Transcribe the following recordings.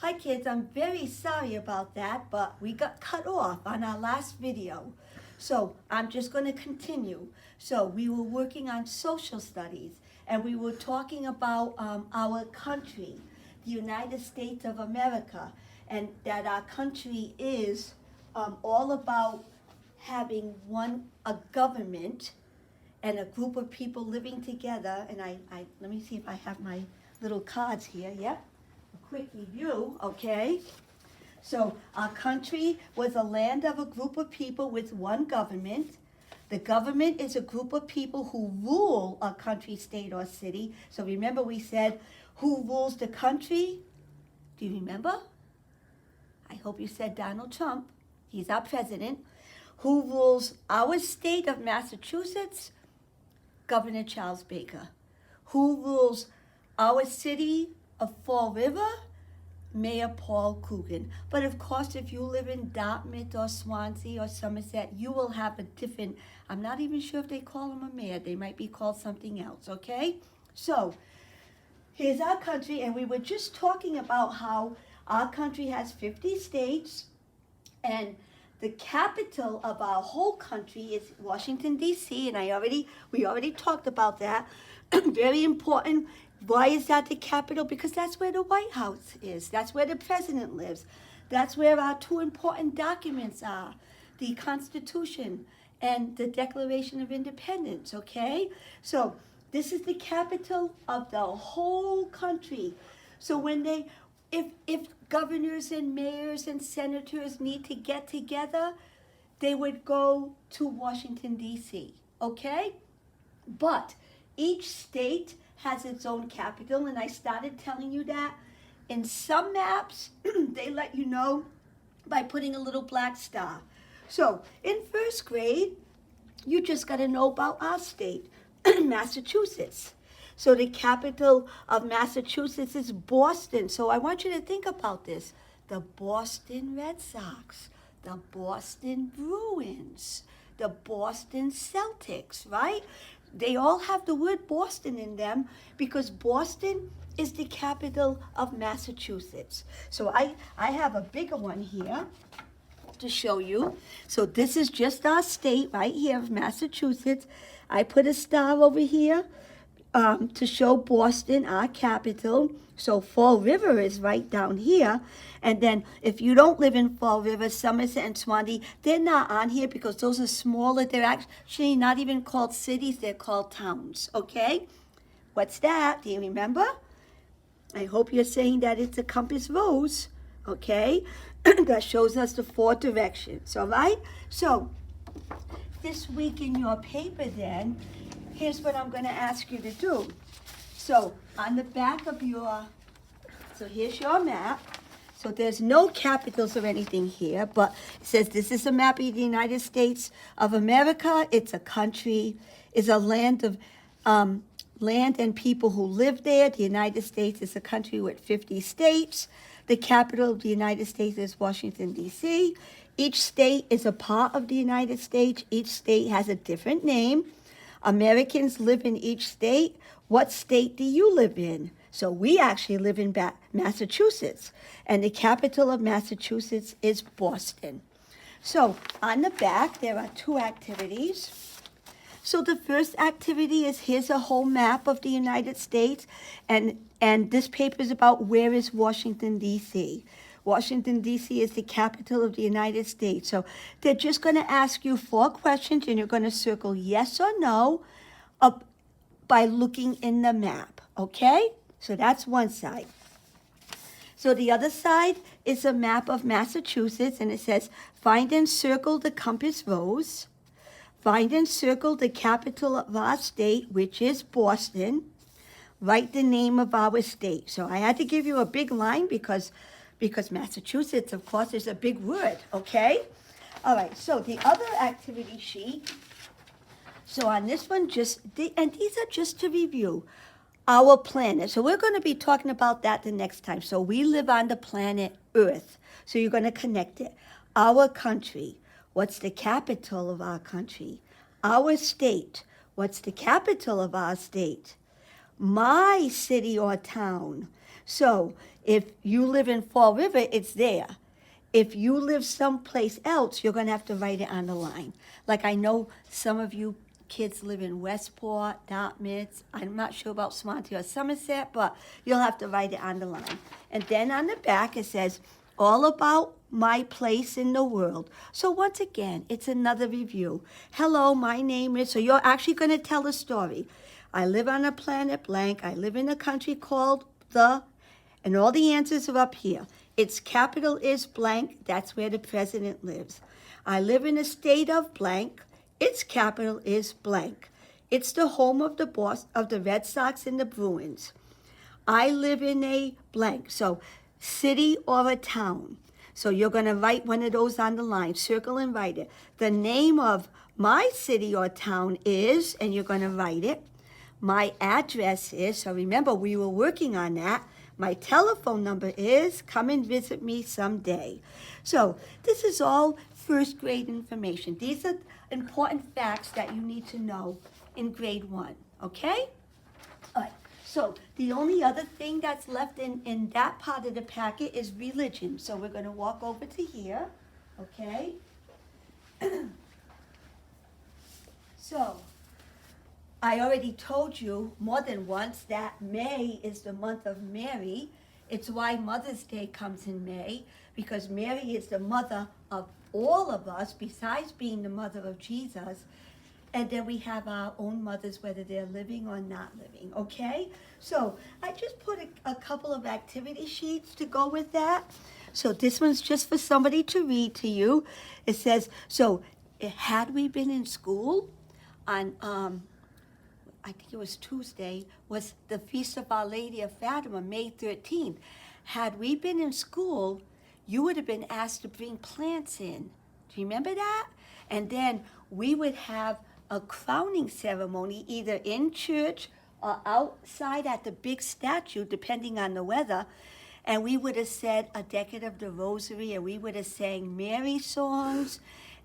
Hi kids, I'm very sorry about that, but we got cut off on our last video. So I'm just going to continue. So we were working on social studies and we were talking about our country, the United States of America, and that our country is all about having a government and a group of people living together. And I let me see if I have my little cards here. Yep. A quick review, okay? So our country was a land of a group of people with one government. The government is a group of people who rule a country, state, or city. So remember we said, who rules the country? Do you remember? I hope you said Donald Trump. He's our president. Who rules our state of Massachusetts? Governor Charles Baker. Who rules our city of Fall River? Mayor Paul Coogan. But of course, if you live in Dartmouth or Swansea or Somerset, you will have a different, I'm not even sure if they call him a mayor. They might be called something else, okay? So, here's our country, and we were just talking about how our country has 50 states, and the capital of our whole country is Washington, D.C., and we already talked about that. Very important. Why is that the capital? Because that's where the White House is. That's where the president lives. That's where our two important documents are, the Constitution and the Declaration of Independence, okay? So this is the capital of the whole country. So when if governors and mayors and senators need to get together, they would go to Washington, D.C., okay? But each state has its own capital, and I started telling you that. In some maps, they let you know by putting a little black star. So in first grade, you just got to know about our state, Massachusetts. So the capital of Massachusetts is Boston. So I want you to think about this. The Boston Red Sox, the Boston Bruins, the Boston Celtics, right? They all have the word Boston in them because Boston is the capital of Massachusetts. So I have a bigger one here to show you. So this is just our state right here of Massachusetts. I put a star over here to show Boston, our capital. So Fall River is right down here. And then if you don't live in Fall River, Somerset and Swansea, they're not on here because those are smaller. They're actually not even called cities, they're called towns, okay? What's that? Do you remember? I hope you're saying that it's a compass rose, okay? That shows us the 4 directions, all right? So this week in your paper then, here's what I'm going to ask you to do. So on the back of so here's your map. So there's no capitals or anything here, but it says this is a map of the United States of America. It's a country, it's a land of land and people who live there. The United States is a country with 50 states. The capital of the United States is Washington, D.C. Each state is a part of the United States. Each state has a different name. Americans live in each state. What state do you live in? So we actually live in Massachusetts, and the capital of Massachusetts is Boston. So on the back, there are 2 activities. So the first activity is here's a whole map of the United States, and this paper is about where is Washington, D.C. Washington, D.C. is the capital of the United States. So they're just going to ask you 4 questions, and you're going to circle yes or no by looking in the map, okay? So that's one side. So the other side is a map of Massachusetts, and it says, find and circle the compass rose. Find and circle the capital of our state, which is Boston. Write the name of our state. So I had to give you a big line because Massachusetts, of course, is a big word, okay? All right, so the other activity sheet. So on this one, and these are just to review, our planet. So we're going to be talking about that the next time. So we live on the planet Earth. So you're going to connect it. Our country. What's the capital of our country? Our state. What's the capital of our state? My city or town. So if you live in Fall River, it's there. If you live someplace else, you're going to have to write it on the line. Like I know some of you kids live in Westport, Dartmouth. I'm not sure about Swansea or Somerset, but you'll have to write it on the line. And then on the back it says, all about my place in the world. So once again, it's another review. Hello, my name is, so you're actually going to tell a story. I live on a planet blank. I live in a country called and all the answers are up here. Its capital is blank. That's where the president lives. I live in a state of blank. Its capital is blank. It's the home of the boss of the Red Sox and the Bruins. I live in a blank. So city or a town. So you're going to write one of those on the line. Circle and write it. The name of my city or town is, and you're going to write it. My address is, so remember we were working on that. My telephone number is, come and visit me someday. So this is all first grade information. These are important facts that you need to know in grade 1, okay? All right, so the only other thing that's left in that part of the packet is religion. So we're going to walk over to here, okay? So I already told you more than once that May is the month of Mary. It's why Mother's Day comes in May, because Mary is the mother of all of us, besides being the mother of Jesus. And then we have our own mothers, whether they're living or not living, okay? So I just put a couple of activity sheets to go with that. So this one's just for somebody to read to you. It says, so had we been in school on, I think it was Tuesday, was the Feast of Our Lady of Fatima, May 13th. Had we been in school, you would have been asked to bring plants in. Do you remember that? And then we would have a crowning ceremony either in church or outside at the big statue, depending on the weather. And we would have said a decade of the rosary, and we would have sang Mary songs,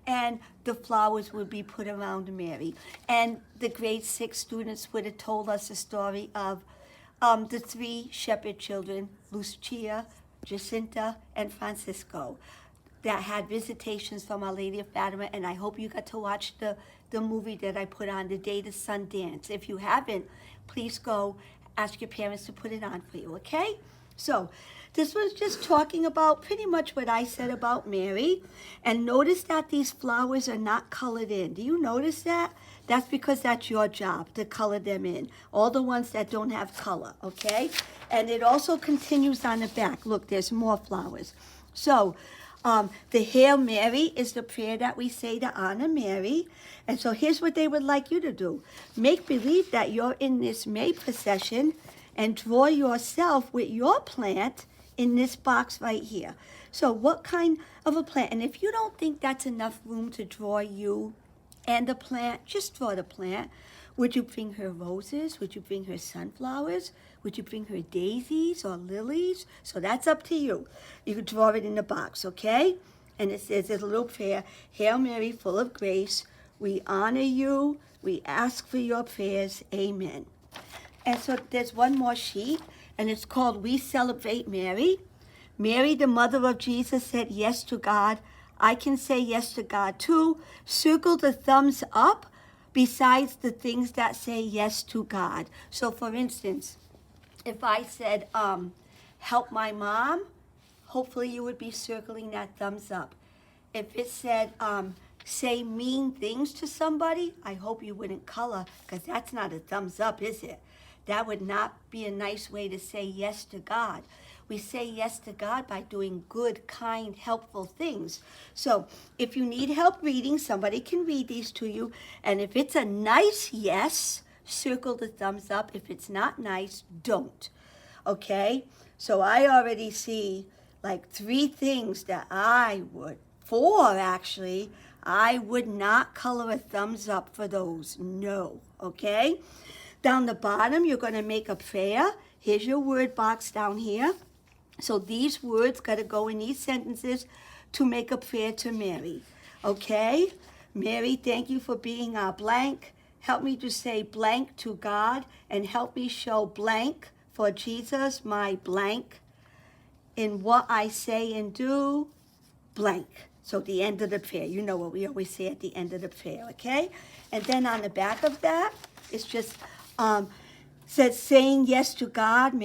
and the flowers would be put around Mary. And the grade 6 students would have told us the story of the 3 shepherd children, Lucia, Jacinta, and Francisco, that had visitations from Our Lady of Fatima. And I hope you got to watch the movie that I put on, The Day the Sun Danced. If you haven't, please go ask your parents to put it on for you, okay? So this was just talking about pretty much what I said about Mary. And notice that these flowers are not colored in. Do you notice that? That's because that's your job, to color them in. All the ones that don't have color, okay? And it also continues on the back. Look, there's more flowers. So the Hail Mary is the prayer that we say to honor Mary. And so here's what they would like you to do. Make believe that you're in this May procession and draw yourself with your plant in this box right here. So what kind of a plant? And if you don't think that's enough room to draw you and the plant, just draw the plant. Would you bring her roses? Would you bring her sunflowers? Would you bring her daisies or lilies? So that's up to you. You can draw it in the box, okay? And it says, there's a little prayer, Hail Mary, full of grace, we honor you, we ask for your prayers, amen. And so there's one more sheet, and it's called We Celebrate Mary. Mary, the mother of Jesus, said yes to God. I can say yes to God too. Circle the thumbs up besides the things that say yes to God. So for instance, if I said, help my mom, hopefully you would be circling that thumbs up. If it said, say mean things to somebody, I hope you wouldn't color, because that's not a thumbs up, is it? That would not be a nice way to say yes to God. We say yes to God by doing good, kind, helpful things. So if you need help reading, somebody can read these to you. And if it's a nice yes, circle the thumbs up. If it's not nice, don't. Okay? So I already see like 3 things that I would, 4 actually, I would not color a thumbs up for those. No. Okay? Down the bottom, you're going to make a prayer. Here's your word box down here. So these words got to go in these sentences to make a prayer to Mary. Okay? Mary, thank you for being our blank. Help me to say blank to God, and help me show blank for Jesus, my blank, in what I say and do, blank. So the end of the prayer. You know what we always say at the end of the prayer, okay? And then on the back of that, it's just says saying yes to God.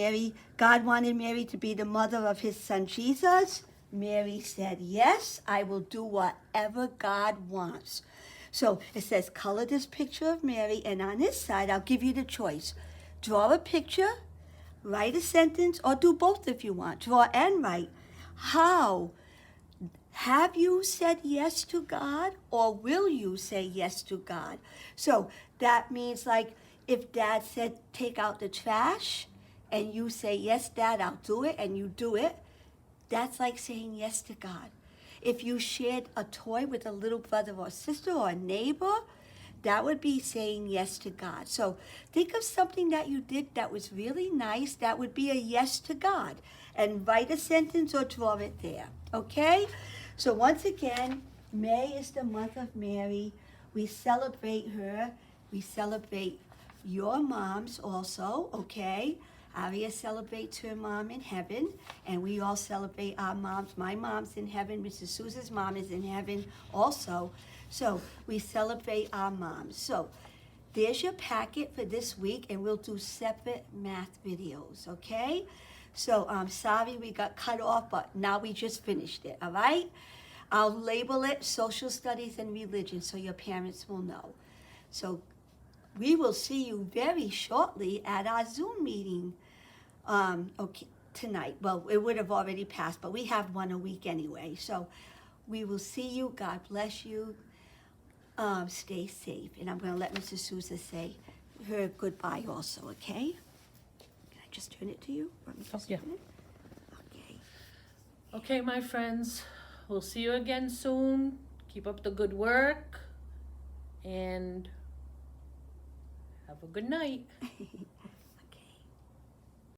God wanted Mary to be the mother of his son Jesus. Mary said, yes, I will do whatever God wants. So it says, color this picture of Mary, and on this side, I'll give you the choice. Draw a picture, write a sentence, or do both if you want. Draw and write. How have you said yes to God, or will you say yes to God? So that means, like, if Dad said take out the trash, and you say, yes, Dad, I'll do it, and you do it, that's like saying yes to God. If you shared a toy with a little brother or sister or a neighbor, that would be saying yes to God. So think of something that you did that was really nice. That would be a yes to God. And write a sentence or draw it there. Okay? So once again, May is the month of Mary. We celebrate her. We celebrate your moms also, okay? Aria celebrates her mom in heaven, and we all celebrate our moms. My mom's in heaven. Mrs. Sousa's mom is in heaven also. So we celebrate our moms. So there's your packet for this week, and we'll do separate math videos, okay? So I'm sorry we got cut off, but now we just finished it, all right? I'll label it Social Studies and Religion so your parents will know. So we will see you very shortly at our Zoom meeting tonight. Well, it would have already passed, but we have one a week anyway. So we will see you. God bless you. Stay safe. And I'm going to let Mrs. Sousa say her goodbye also, okay? Can I just turn it to you? Yeah. Okay. Okay, my friends, we'll see you again soon. Keep up the good work and have a good night.